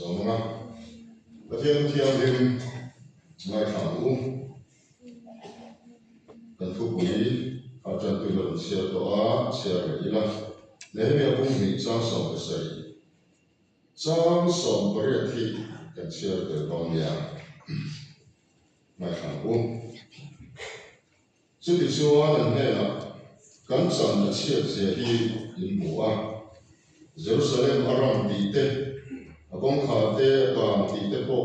mga Pathian dim ngai thang kan thu pui chan tu lon sia to a sia ila le me pung mi cha som sai chang som pare thi kan sia te dong ya ngai thang chu ti chuan an he la kan chan na sia sia hi in mu a Jerusalem aram ti te agong kha te ka ti te po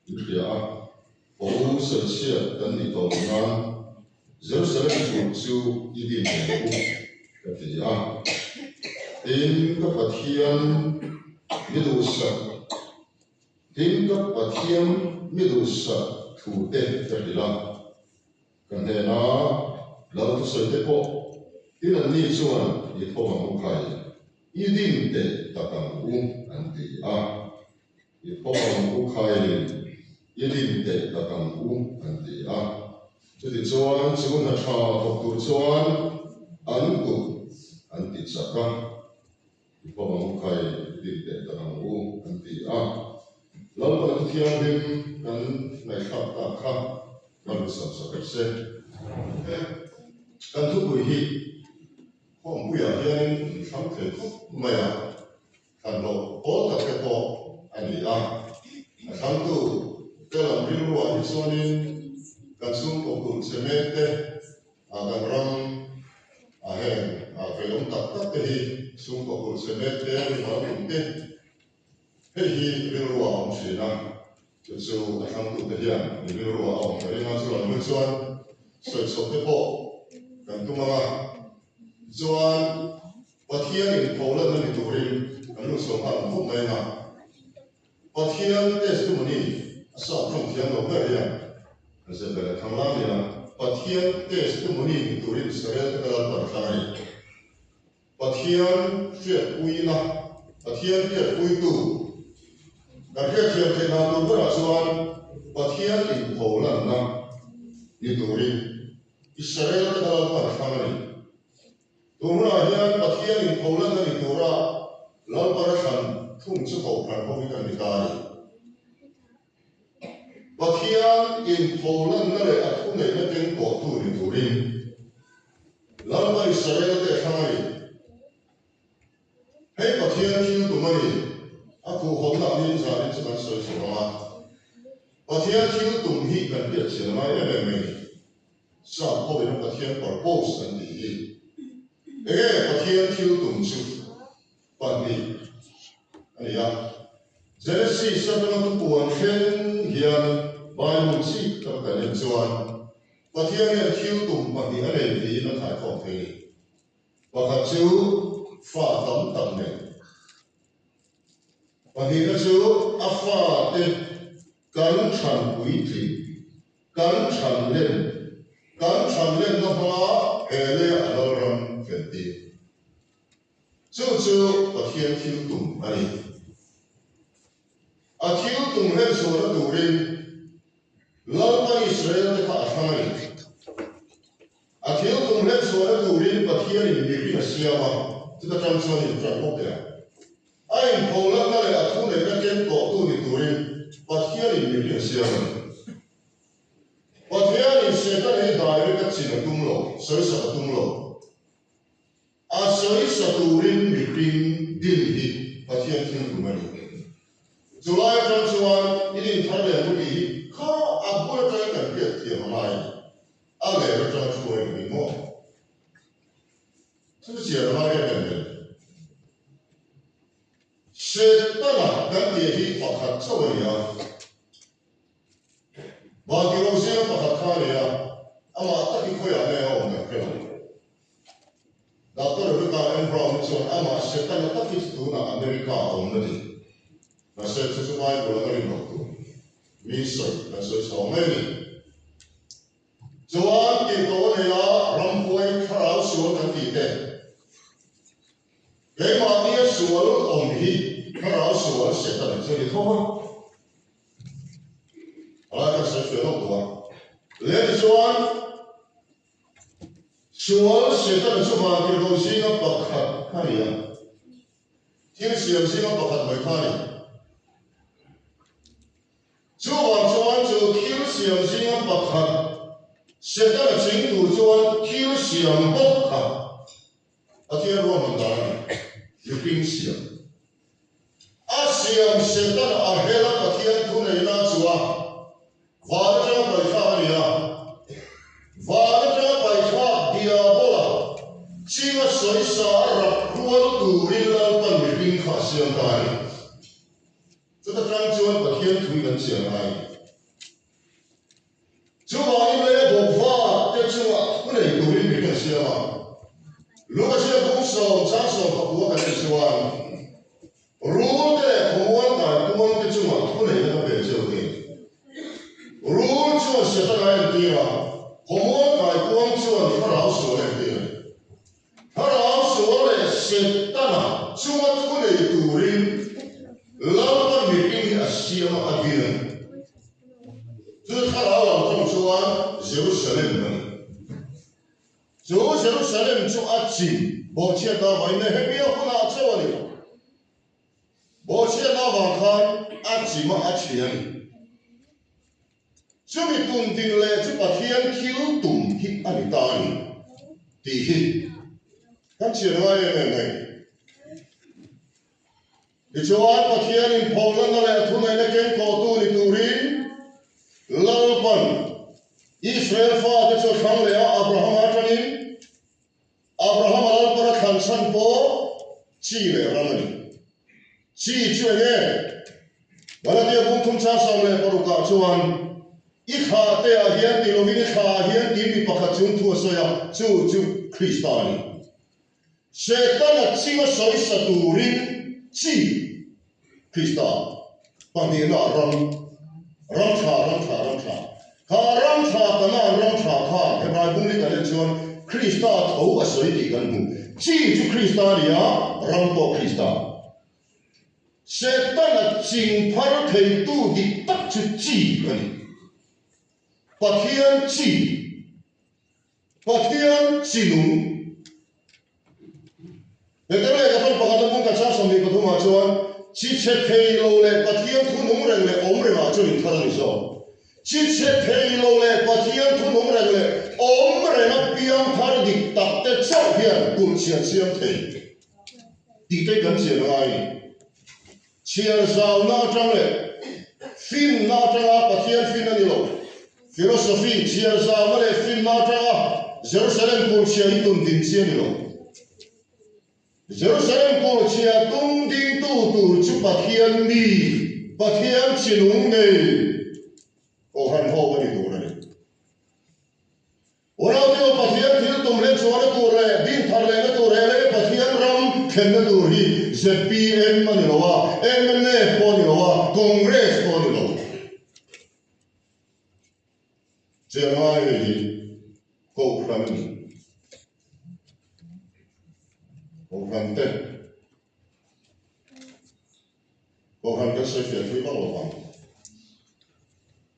India o san sia kan ni to nan Jerusalem chu idin ne ku ka ti a tin ka pathian midusa tin ka pathian midusa thu te ka dila kan he na lo tu sai te po tin an ni chuan i tho ma khai idin te ta kan an ti a i tho ma khai idin te ta kan an ti a chu ti chuan chu na tha thok tu chuan an ku an ti chaka i tho ma khai idin te ta kan an ti a lo pa tu thiam dim kan nai kha ta kha kan sa sa ka se kan thu bu hi không bây giờ hiện sáng thể thức mà thành lộ có tập cái to anh đi sáng tu cái làm riêng luôn thì cho nên cần xuống cuộc cùng xem hết cần răng hẹn phải ông tập tất cái gì xuống cuộc cùng xem hết thì nó cũng thế hết gì riêng luôn ông chỉ là cho số sáng tu cái hiện riêng luôn ông phải nói cho làm mới cho soi soi cái bộ cần tu mà Joan Pathian in Poland ni turin anu sohan khum mai na Pathian testimony sa thong thiam lo ka ya ase bela thangla ni na Pathian testimony ni turin Israel ka par thai Pathian fiat pui na Pathian fiat pui tu na fiat thiam the na tu bara Joan Pathian in Poland na ni turin Israel ka par thai Tumra hian Pathian in Poland ni tura lau parashan thung chu ko phan ko kan ni kai Pathian in Poland na le athu nei na teng ko tu ni turin lau ba Israel te thangai hei Pathian thil tu mani aku hom na min za ni chuan soi soma Pathian thil tum hi kan pia chil mai me sa ko be Pathian purpose an di Pathian thiếu tụng chu bản đi anh ạ Genesis sau đó tu buồn khen hiền bài môn chi trong cái liên quan Pathian thiếu tụng bản đi anh ấy thì nó thay không thế và hạt chú pha tắm này bản đi nó chú pha tên cắn chăn quý thị cắn chăn lên nó hóa hệ lệ ở đâu phần tiền chú Pathian thiếu tụng anh thiếu tụng hết số nó đủ lên lâu nay Israel để phá khai thiếu tụng hết số nó đủ lên Pathian in bị nó xia mà chúng ta trong số những chuyện quốc tế anh Poland này thu này các cái cổ tu thì đủ lên Pathian in bị nó xia mà Pathian in sẽ các cái đại với các chuyện tung lộ soi sờ tung lộ Asoi saturin miting dinhi Pathian thiếu tụng anh July trong chuan ini thale mudi kha abur tai kan pia thiam mai ale ro trong chuan ni mo chu sia ma ge ben Shetana kan ti hi pakhat chawaya ba ki ro sia pakhat khania ama ta ki khoya ne om na kela Dr. Ruka Brown chuan ama Shetana ta ki tu na America om na di na se chu mai ko la rin tu mi soi na soi so mai ni chuan ki to ne ya ram poi tharau suan kan ti te ke ma ni sual om hi tharau sual se ta ni chu ni tho ala ka se fe lo to le chuan sual se ta chu ma ki lo si na pakhat khania thil siam si na pakhat mai khani 就 Q 上先啊白客，写得了清楚就 Q 上不客，天罗问答有冰上，上写得了黑了天土内那就话的这个白差的呀，话的这个白差的呀不啦，这个水沙入ruột土里了本冰卡上台，这个张就白天土人上来。就话因为不法，这就不能独立别个些嘛。如果是公手、长手和国的是话，如果的公安的公安的就不能那个别就的。如果就写的来的了，公安的公安就他老说来的，他老说来写的嘛，就不能独立，老把别人的些嘛啊别人。就是他老往这么说Jerusalem， Jerusalem 就紧，我见到外面那边不拿这里，我见到网看紧嘛钱，就比蹲定嘞，就把天挑dun去按你打你，地去，看钱话也没，你就按把天你跑了那来，突然那间高度你独立。老本，以色列法的就成了阿布拉罕阿张因，阿布拉罕阿拉看山坡，记了他们，记住呢，完了这共同加上来，不如搞出完，一卡的啊，现地路边卡现地比不卡中途说呀，就 Kristani， 谁当了这个谁是独立记 Krista， 把你那让查，他那让查他，他公里的说，Krista 头个水底根部，记住 Krista 的呀，让过 Krista， 谁当了金牌推度的得就记个，把天记录，那个那个分把他们公家上上面个图嘛说，其实推路嘞，把天图弄人嘞，我们嘛就你看到你说。其实推路嘞，把天土弄人嘞，我们那边他的打的照片，过去先推，地对跟前来，前少那张嘞，fin那张啊，把天 fin 那里喽，philosophy 前少那嘞 fin 那张啊，Jerusalem 过去一顿顶先的喽，Jerusalem 过去东顶都就把天米，把天去弄嘞。我看后边的多了，我老爹把天听懂了，说的多了，听他来的多了，把天让看的多了，ZBM 嘛你了哇 ，MNF 过你了哇 ，Congress 过你了，这样啊，够看你，够看的，够看的是学推广了吧？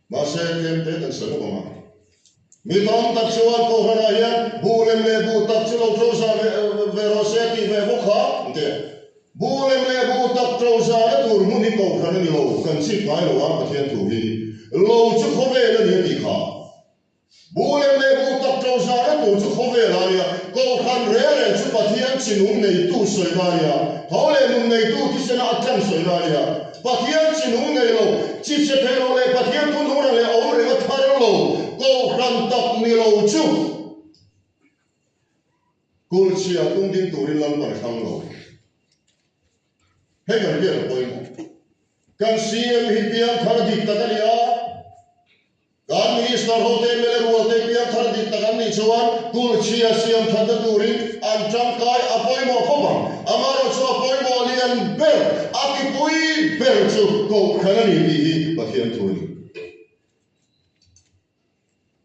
马上天天的什么嘛？มีตอนตัดชวนโคฮานายันบูเลมเลบูตัดชโลโตซาเวโรเซติเวบุคาเดบูเลมเลบูตัดโตซาและตูรมุนิโคฮานานิโลกันสิกายโลวะประเทศถูกที่โลจุโคเวลเนี่ยดีค่ะบูเลมเลบูตัดโตซาและตูจุโคเวลาเนี่ยโคฮันเรเลจุประเทศชินุนในตู้สวยมาเนี่ยเขาเลยนุนในตู้ที่เสนาจังสวยมาเนี่ยประเทศชินุนในโลจิตเชเพโลเลยประเทศทุนโนเลยเอาเรื่องทารโลก็รันตักมีโลจุกุลเชียตุ้งดิ้งตุริลันปันขังโลให้กันเรียกไปกันเสียมหิเปียงทารดิตตะกันยาการมีสตาร์โฮเทลเมลรัวเตเปียงทารดิตตะกันนิชวันกุลเชียเสียมทัดตุริอันจังกายอภัยโมพบังอามารุชอภัยโมเลียนเบลอากิปุยเบลจุก็ขณะนี้มีปะเทียนตุริ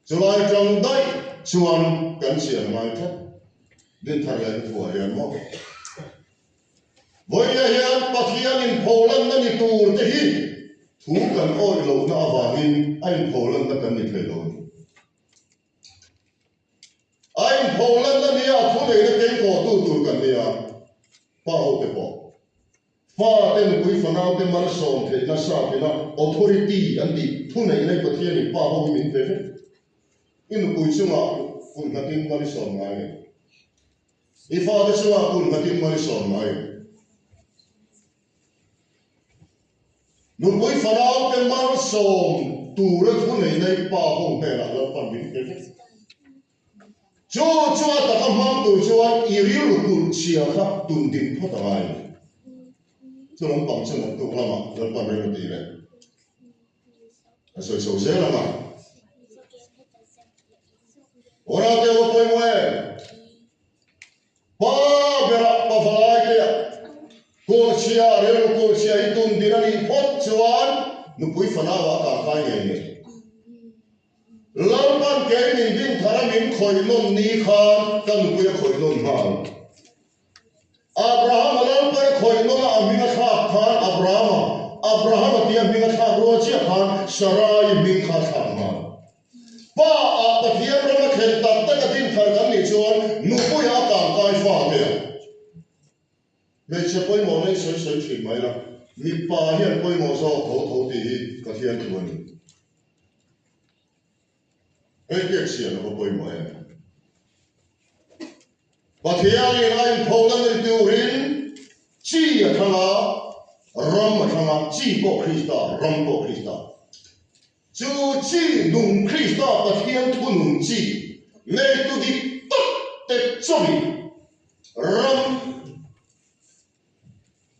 จุลายจังได้ชวนกันเสียงมาทัดดินทะเลหัวเรียนมอกวันนี้ยันปะเทียนอินโพลันนั่นตูร์เตหิถูกกันอ้อยโลน่าวางินไอ้โพลันนั่นกันนิเทโลนไอ้โพลันนั่นเนี่ยทุเรศเก่งกว่าตู้กันเนี่ยป้าโอเปปอฟ fa ten kui fanau ten mar som the na sa te na authority an di thu nei nei pathian ni pa ho min pe in kui chunga kun na tin mar som ngai I fa de chunga kun na tin mar som ngai nu kui fanau ten mar som tu ra thu nei nei pa ho me la la pan min pe cho ta ka mang tu cho I ri lu kun chia kha tun din pho ta ngai cho nó bằng chân nó tụ lắm nó bằng đây một tí này rồi sầu dễ lắm ora te o poi moe pa bera pa falai ke ko chia re ko chia I tun dinani phot chuan nu pui fana wa ka kai nge ne lampan ke min din thara min khoi non ni khan kan nu pui khoi non ma Abraham alam par khoi non aminga kha khan Abraham tia minga kha ro chia khan Sarai min kha kha ma pa a pathian ro ma khen tak tak din thar kan ni chuan nu pui a ka kai fa te me che poi mo nei soi chi mai la mi pa hian poi mo so tho ti hi pathian tu ni ai ke sia no poi mo ai pathian ni lain pholan ni turin chi a thanga ram a thanga chi ko Krista ram ko Krista chu chi nung Krista pathian thu nung chi ne tu di tot te chobi ram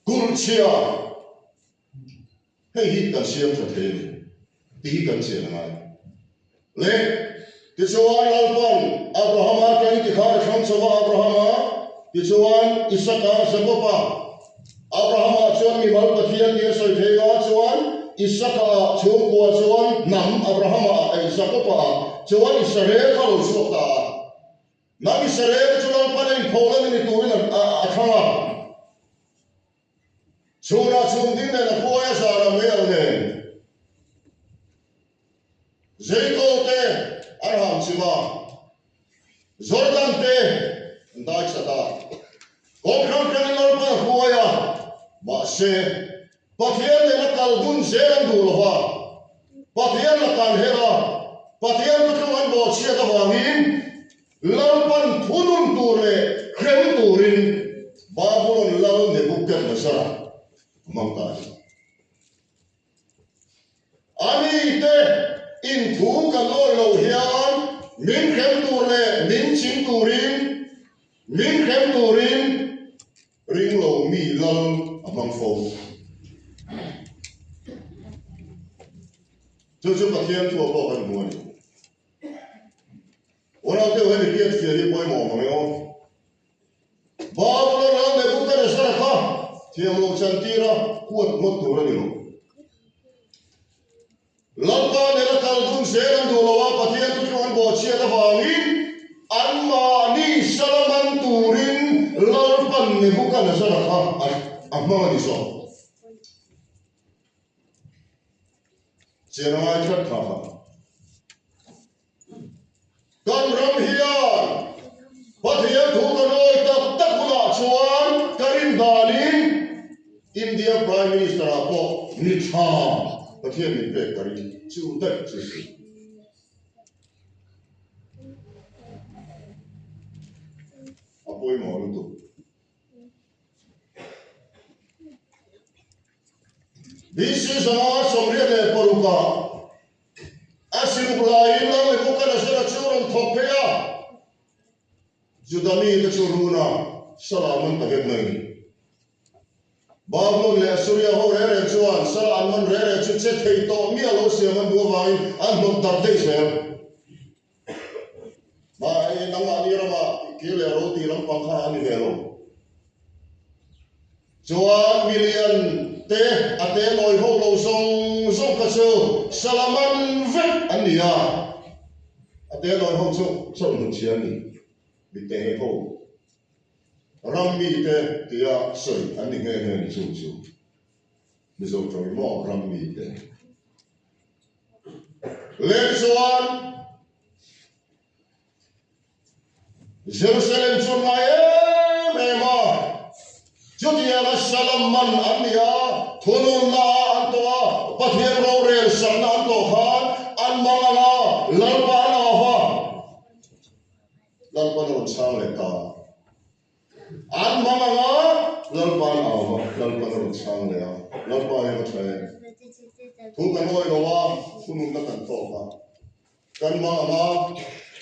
kurchia hei hi kan siam tha the ti kan sia na le ti chuan alpan Abraham a kan ti khar kham chawa Abraham ti chuan Isaka sabopa Abraham chuan mi mal pathian ni soi thega chuan Isaka chung ko chuan nam Abraham a sabopa chuan Israel khalo sota nam Israel chuan panin pholan ni turin a thanga chuna chung din na poya sara mel ne Jericho te arham chiwa Jordan te ndai chata Kokram kan lor pa poya ba se pathian ne kal bun seram dulwa pathian la kan hera pathian tu kan bo chia ka wangin lampan thunun ture khrem turin babulon law ne bukkan nasara mangta ani te in thu kan loi lo hian min khem tur le min ching turin min khem turin ring lo mi lal among fo chu pathian thu ko kan mo ni ora te we ni kiet fieri poi mo mo ba lo ne bukkan nasara kha Tiang lo chantira kuat mot tura ni lo. Lampa nela kaldun seram dulawa pathian tu chuan bo chia ka wangin anma ni salaman turin lalpan ne bukan asara kha amma ni so. Jenai chat kha. Kan ram hian pathian tu kanoi tak tak pula chuan karin dalin India Prime Minister apo nitha pathian ni pe kari chu dai chu apo mo lu tu this is our somria de poruka asiru bulai la le bukan asara churon thopya judami de churuna salaman taget nai Babylon le Assyria ho re chuan sal anman re chu che thei to mi alo siam an du wai an nok dar dei se ba ai nang ani rama ki le ro ti lam pang kha ani velo chuan million te ate noi ho lo song ka chu salaman vet ania ate noi ho chu chon nu chi ani bi te ho Rammi te tia soi ani nge ni chu mi zo choi mo rammi te le chuan Jerusalem chu na e ma chu chút nhà là Salaman anh nia thunun na anh toa pathian rore sam na anh to khan anh mang na lalpa na ha lalpa na sang le ta anh mang na lalpa na ha lalpa na sang le ha lalpa na thai thu kan hoi lo wa thunun na kan to ha kan ma ma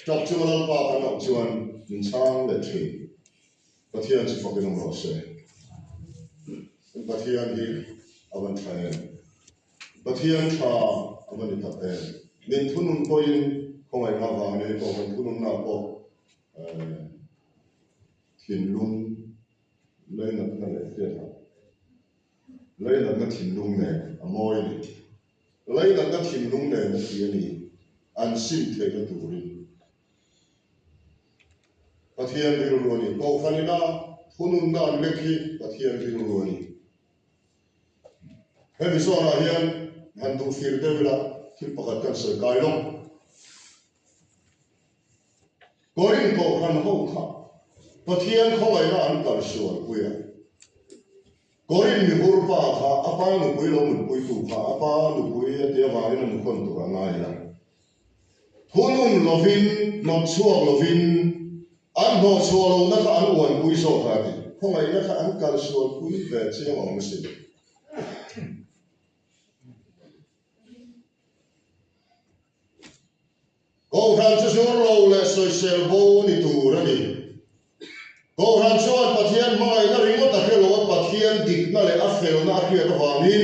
chọc chu lalpa kan no chuan min sang le thi pathian chi fokin ro se pathian hi avan thai pathian tha avan ta pe min thunun ko in khongai na wa ne ko kan thunun na ko thin lung lấy nó là tiền nào lấy là nó thìn lung này môi này lấy là nó thìn lung này nó tiền này ăn xin thế cái tủ đi và thiên đi rồi này câu phan na thunun na lấy khi và thiên đi rồi này hay vì sao là hiện hành tu phiền đây là khi bắt đầu sửa cải lông có những câu phan hậu khá và thiên không ai là ăn cải sửa quê Korin mi burpa kha apa nu pui lo mun pui tu kha apa nu pui te wa ina nu kon tu nga ila thunun lovin not chuak lovin an no chuak lo na kha an wan pui so kha ti khongai na kha an kal so pui ve che wa mu si ko ran chu sur lo le so sel bo ni tu ra ni ko ran chuan pathian mai na ringo ta ke lo pathian dik na le a fel na khia ka wamin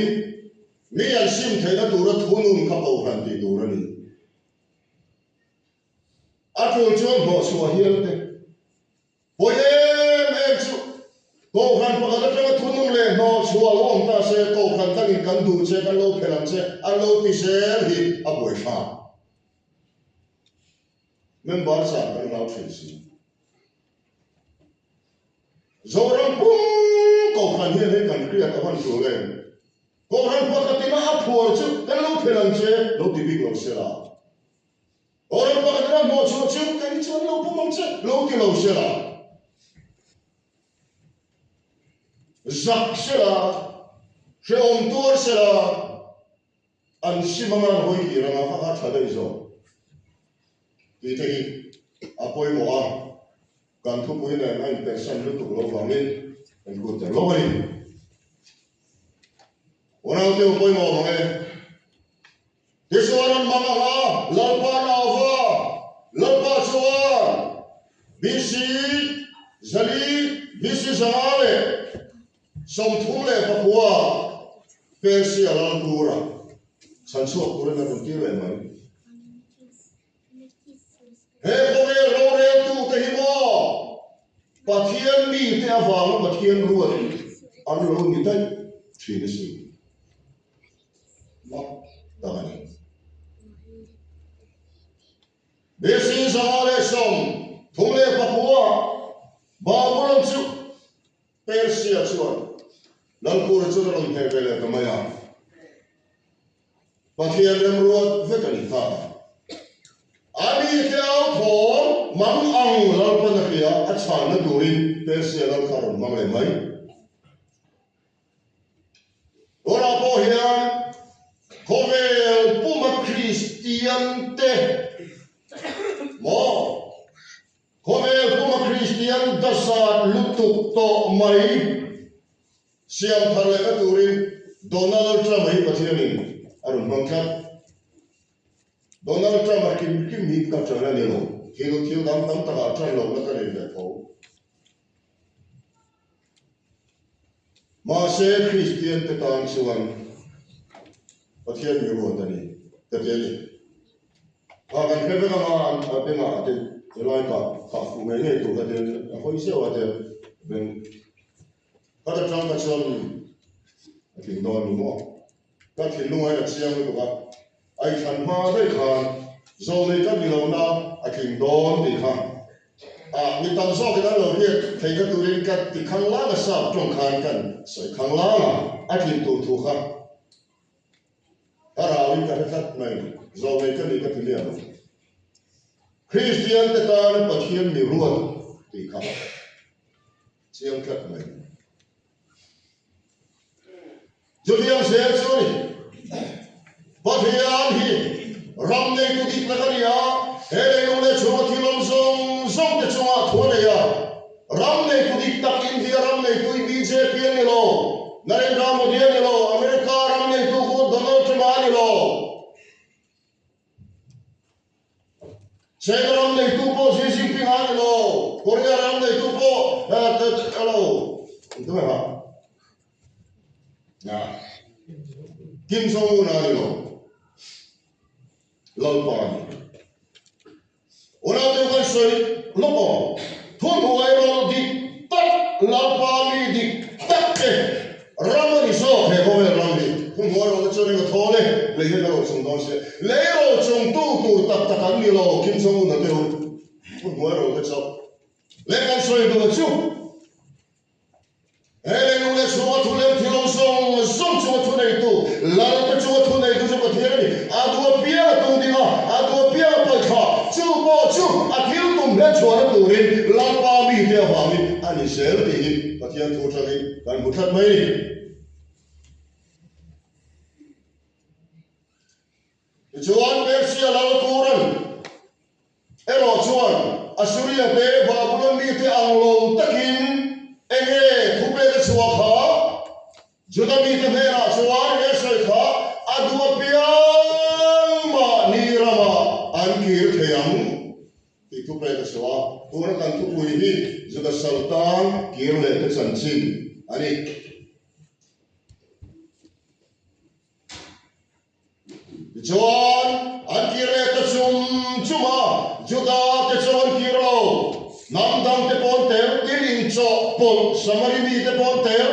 mi an sim thei na tur thunun kha ko ran ti tur ani a tu chuan ho so hial te poem em chu ko ran pa ka ta thunun le no chua lo om ta se ko ran ta ni kan du che kan lo phelam che a lo ti se hi a boi fa member sa kan lo thei si Zoram pum ko khan hian he kan kriat avan chu le ko ran pa katina a phur chu kan lo phelang che lo ti big lo sela oran pa katina mo chu chu kan chu lo pum che lo ti lo sela zak sela she om tur sela an simangan hoi ki ranga fa tha dai zo ti te apoi mo a kan thu pui na anh person lu tu lo wangin anh ku ta lo ni ona te poi mo nge te soan mama ha lalpa na va lalpa chuan bisi zali bisi zale som thum le pa huwa persia lan kura san chuak kura na kun ti le mai he ko me ro re tu te hi mo pathian mi te awang pathian ruat an lo ni tai thi ni si ma da ni besi zale som thumle pakua ba mulam chu persia chuan lalpur chu lo he vele kamaya pathian rem ruat vetani fa Ami tiao thon mang ang lalpa na kaya at sana durin persia lal karon mang lemay. Ora po hiyan kovel puma Christian te mo kovel puma Christian dasat lutuk to may siyang tharle ka durin Donald Trump ay patiyanin aron bangkat Donald Trump ar kim mit ka chana ni lo thil dam ta ga chan lo na ka ni ve ko ma se Christian te tan chuan pathian mi ro ta ni ta te ni ha kan pe ve ma an ta pe ma te lai ka fu me ne tu ka te hoi se wa te ben ka ta chang ka chuan ki don mo ka thil lu ai chiang lu ka ai khan ma dai khan zo nei ka mi lo na a king don di khan a mi tam so ka lo hi thei ka tu rin ka ti khang la na sa tong khan kan soi khang la na a king tu thu kha ara wi ka khat mai zo nei ka ni ka ti lia Christian te ta pathian mi ruat ti kha chiang khat mai Julian Sher Suri Pathian hi Ram nei tu dik na kania hele nung le chunga thilom zong te chunga thone ya Ram nei tu dik tak India Ram nei tu BJP ni lo Narendra Modi ni lo America Ram nei tu ko Donald Trump ni lo China Ram nei tu ko Xi Jinping ni lo Korea Ram nei tu ko hello itu apa ya Kim Jong Un ni lo lalpan orang tu kan soi lopo thun huai ro di tak lalpani di tak ramani so he ko ramani thun huai ro chone ko thole le he ro chung dong se le ro chung tu tak tak an ni lo Kim Jong Un na te thun huai ro ko cho le kan soi do chu hele nu le chuma thu le thilong song chuma thu nei tu lal pa chuma thu nei tu ko thia ni a du pia tu dinga a du pia pa kha chu bo chu a thil tum le chua tu rin lal pa mi te wa mi ani sel ti ni pathian thu tha ni kan bu that mai ni chuan persia lal turan ero chuan asuria te babulon mi te anglo takin enge thupe ka chua kha judami te mera chuan ne sai kha adua piang ma ni rama an kir theyang ti thupe ka chua tur kan thu pui hi juda sultan kir le te chanchin ani chuan an kir le te chuma juda te chuan kir lo nam dang te pon ter tin in cho pol samari mi te pon ter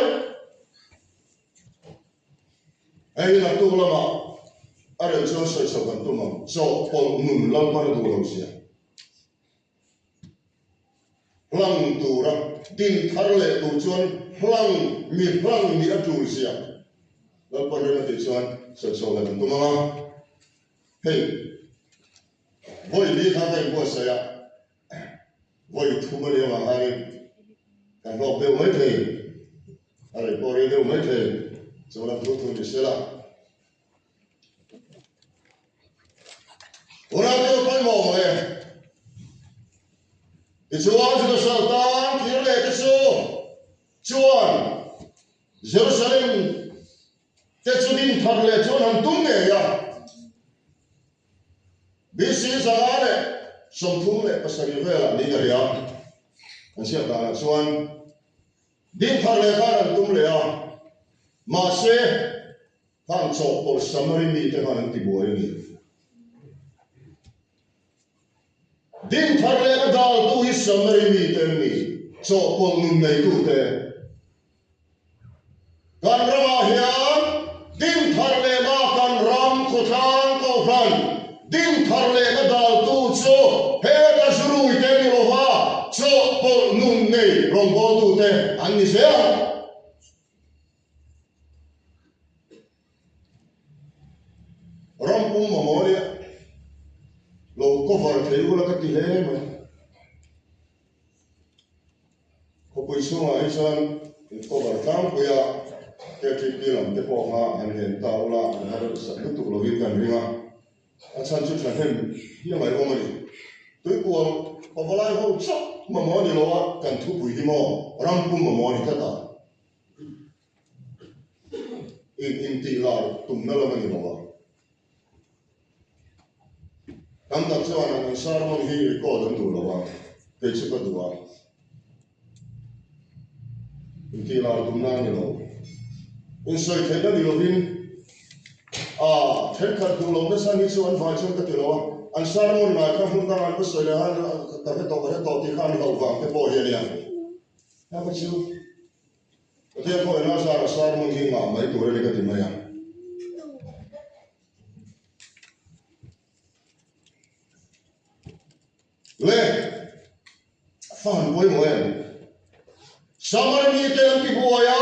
ai la tu lama are cho sai so kan tu ma cho pol nun lam par du lo sia hlang tu ra tin thar le tu chuan hlang mi a tu sia lam par le te chuan so la kan tu ma hey voi li tha kai bo sa ya voi thu ma le ma ai kan lo be mai the are po re de mai the so la tu ni se la ora te ko mo mai e chuan ju sa ta kir le te so chuan Jerusalem te chu din thar le chuan han tum ne ya BC zangale som thum le pasari vela ni ga ya an sia ta chuan din thar le kha an tum le ya ma se han cho por samari mi te han ti bo ni din thar le na dal tu hi samari mi te ni cho por nun nei tu te kan rama hian din thar le ma kan ram ko thang ko fan din thar le na dal tu cho he ta shuru te ni lo wa cho por nun nei rom bo tu te an ni se Rampung memoria lo cover theu la ka ti le ma ko poi sunga ai san cover tam ko ya ke ti kilam te po ha an hen ta ula an ha sa tu lo vin kan ringa a chan chu chan hen hi mai o mari tui ko ko volai ho chok memoria lo wa kan thu pui hi mo rampung memoria ta ta in ti la tum na la mani lo wa Nam tak chuan an sarmon hi record an du lo wa te chu ka du wa in ti la dum na ni lo in soi the na ni lo vin a the khat du lo na san ni chuan vai chu ka ti lo an sarmon na ka hun ta an ko soi le han ka he to ti khan ho wa te po he ya na ba chu te ko na sarmon hi ma mai tu re ka ti ma ya le fan boy moya samar ni te an ti boya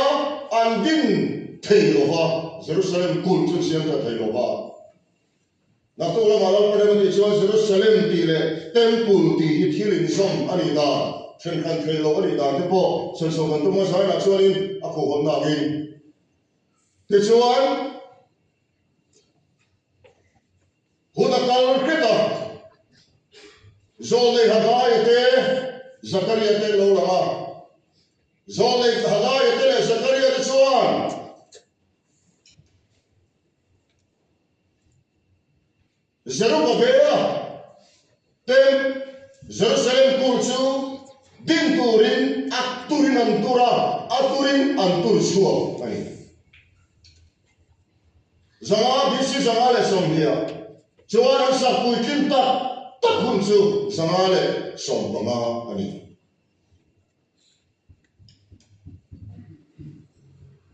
an din thei lo ha Jerusalem kul chu siam ta thei lo ha na to la malal pare ni chu Jerusalem ti le temple ti hi thilin som ani da chen kan thei lo ani da te po so kan to mo sai na chu in a ko hon na win thì chuan hôn akal kita zole hagai te Zakaria te lo lama zole hagai te Zakaria te chuan Zerubbabel tem Jerusalem kurchu din turin aturin antura aturin antur suam ani zanga bisi zanga le somdia chuan an sak pui kin tak hun chu zanga le som panga ani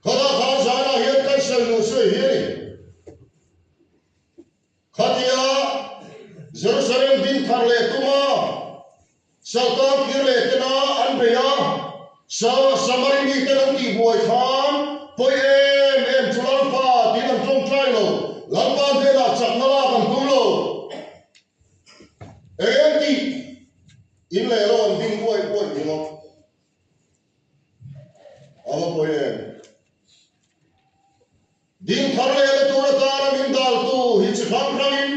khada kha zana hian kan sel nu se hi khatia Jerusalem din tharle tuma Salta kirle tena anbeya samari ni tenang ti boy khan poi em chulang pa tinam tong trai lo lampa de la chaknala kan tumlo ti in le lo an ding boy ni lo alo poi din tharle le tu ta min dal tu hi chham rangin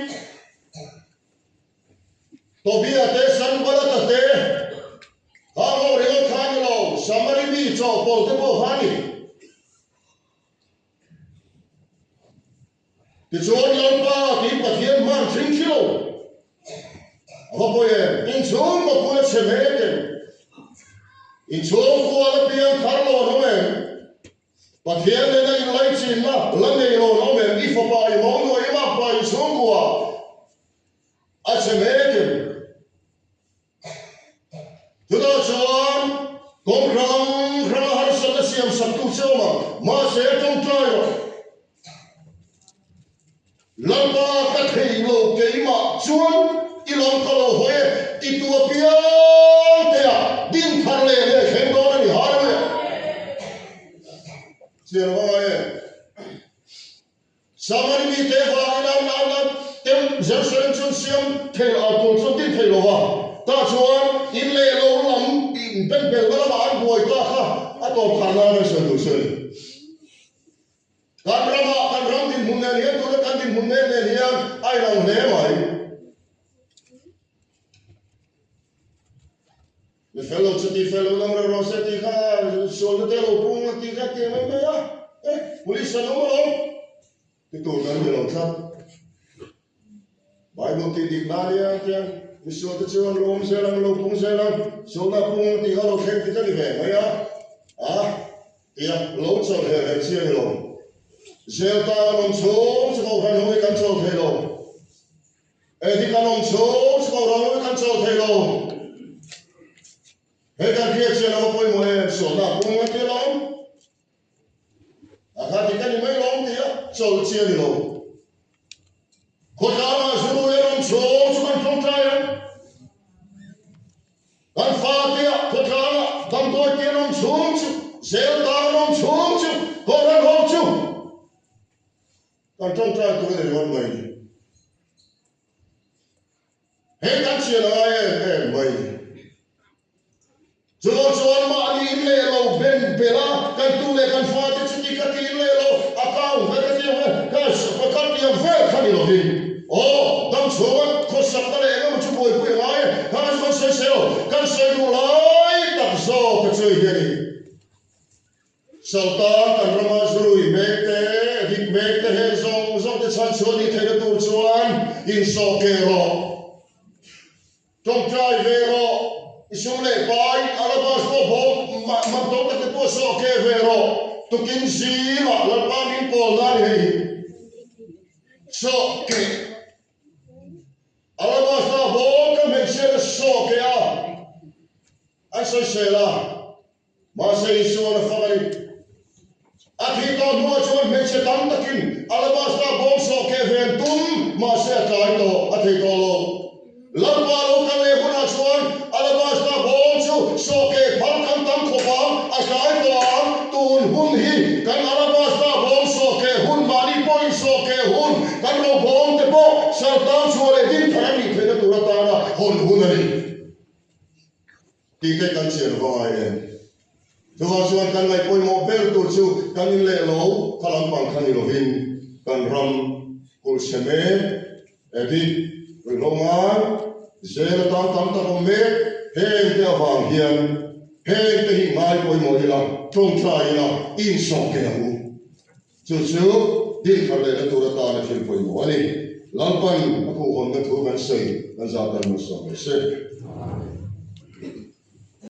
Tobia te san balata te Hamo rio khanilo samari bi cho pol te bo hani Ti chuan lampa ti pathian man thring khilo Hopoye in chung ko pula chemete in chung ko ala pian kharlo no men pathian le na in lai chin na la nei lo no men ifo pa I mo no I ma pa in chung ko a chemete Tudo chuan kom rang har sat siam sabtu choma ma se tong trai lampa ka thei lo keima chuan ilom kalo hoe Ethiopia te din tharle le khen do ni har le chen wa samari mi te va ila tem Jerusalem chun siam thei a tu chun tin thei lo wa ta chuan in le lo lam in ben bel la ba an boi ta kha a to khana na se du se kan ram din mun ne hian tu kan din mun ne hian ai rang le mai the fellow chuti fellow lam ro se ti kha sol de lo pung ti kha ke mai ya police no mo ti tu kan lo tha Bible ti dictionary tiang Miso te chuan rom se lang lo pung se lang so na pung ti halo khen ti tani ve maya tia lo chol he chia lo zel ta nom chom se ko han hoi kan chol the lo di kan nom chom se ko ran hoi kan chol the lo he kan kia chia lo poi mo so na pung ti lo kha ti kan mai lo ti chol chia lo ko ta ma zuru nom chom se kan chong trai Kan fatia potana kan to kenom chum zel danom chum koran hom chum kan tong tra tu ne ron mai he kan chia la mai chuan ma ni le lo ben bela kan tu le kan fatia chuti ka ti le lo account ka ti ka ka ti ve kan lo hi dam chuan ko sak ta le no chu boi pui mai kan so se se kan se du lai tak zo ka chui geni salta kan rama zrui mekte dik mekte he zong te chan choni the tu chuan in so ke ro tong trai ve ro isum le pai alabas ko bo ma to ta ko so ke ve ro tu kin zi ma la pa min pol na ni so ke alabas ta bo ka me se so ke ai sai se la ma se isu na family akhi to no chuan me se tam takin alabas ta bo so ke ven tum ma se tai to athi to lo lampa lo ka le huna chuan alabas ta bo chu so ke phal kan tam kho ba a sai to tun hun hi kan alabas ta bo so ke hun mani point so ke hun kan ro bom te po sartam chuale din tharani thena turatana hun hunani ti te kan chen vai Tuhan suan kan ngai poi mo ber tur chu kan in le lo khalam pang khan lo hin kan ram kul seme edit longan zel tam ta ko me heng te awang hian heng te hi ngai poi mo ila trong trai ila in song ke hu chu din khar le tur ta na thil poi mo ani lalpan aku hon na thu kan sei kan za kan mo so se